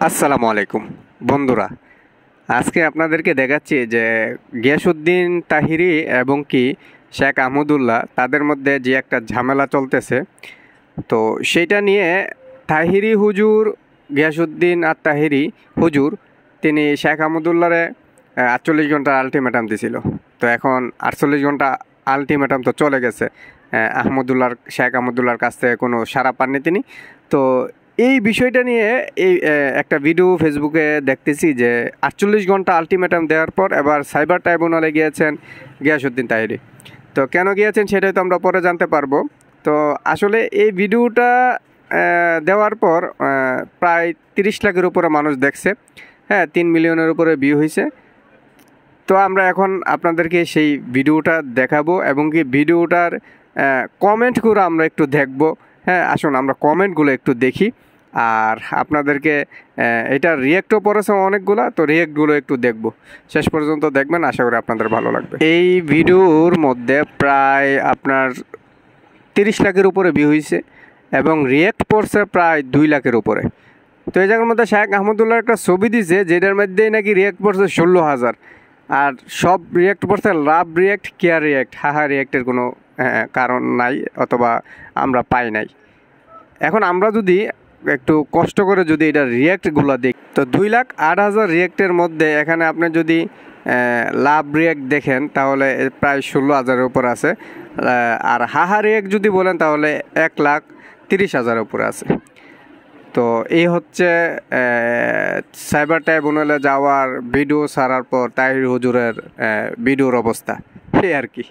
আসসালামু আলাইকুম বন্ধুরা, আজকে আপনাদেরকে দেখাচ্ছি যে গিয়াসউদ্দিন তাহিরি এবং কি শেখ আহমদুল্লাহ তাদের মধ্যে যে একটা ঝামেলা চলতেছে। তো সেইটা নিয়ে তাহিরি হুজুর, গিয়াসউদ্দিন আর তাহিরি হুজুর তিনি শেখ আহমদুল্লাহরে 48 ঘন্টা আলটিমেটাম দিছিল। তো এখন 48 ঘন্টা আলটিমেটাম তো চলে গেছে, শেখ আহমদুল্লাহর কাছ থেকে কোনো সাড়া পাননি তিনি। তো এই বিষয়টা নিয়ে একটা ভিডিও ফেসবুকে দেখতেছি যে 48 ঘন্টা আলটিমেটাম দেওয়ার পর এবার সাইবার ট্রাইব্যুনালে গিয়েছেন গিয়াসউদ্দিন তাহিরি। তো কেন গিয়েছেন সেটাই তো আমরা পরে জানতে পারবো। তো আসলে এই ভিডিওটা দেওয়ার পর প্রায় 30 লাখের উপরে মানুষ দেখছে। হ্যাঁ, 3 মিলিয়নের উপরে ভিউ হয়েছে। তো আমরা এখন আপনাদেরকে সেই ভিডিওটা দেখাবো এবং কি ভিডিওটার কমেন্টগুলো আমরা একটু দেখব। হ্যাঁ, আসুন আমরা কমেন্টগুলো একটু দেখি আর আপনাদেরকে এটা রিয়েক্টও পড়েছে অনেকগুলো, তো রিয়েক্টগুলো একটু দেখব। শেষ পর্যন্ত দেখবেন, আশা করি আপনাদের ভালো লাগবে। এই ভিডিওর মধ্যে প্রায় আপনার 30 লাখের উপরে ভিউ হয়েছে এবং রিয়েক্ট পড়ছে প্রায় 2 লাখের উপরে। তো এই জায়গার মধ্যে শেখ আহমদুল্লাহর একটা ছবি দিছে যেটার মধ্যেই নাকি রিয়েক্ট পড়ছে 16,000। আর সব রিয়েক্ট পড়ছে লাভ রিয়েক্ট, কেয়ার রিয়েক্ট, হাহা রিয়েক্টের কোনো কারণ নাই অথবা আমরা পাই নাই। এখন আমরা যদি একটু কষ্ট করে যদি এটা রিয়েক্টগুলো দেখি, তো 2,08,000 রিয়েক্টের মধ্যে এখানে আপনি যদি লাভ রিয়েক্ট দেখেন তাহলে প্রায় 16,000-এর উপর আছে। আর হাহা রিয়েক্ট যদি বলেন তাহলে 1,30,000-এর উপরে আছে। তো এই হচ্ছে সাইবার ট্রাইব্যুনালে যাওয়ার ভিডিও ছাড়ার পর তাহির হুজুরের ভিডিওর অবস্থা, এই আর কি।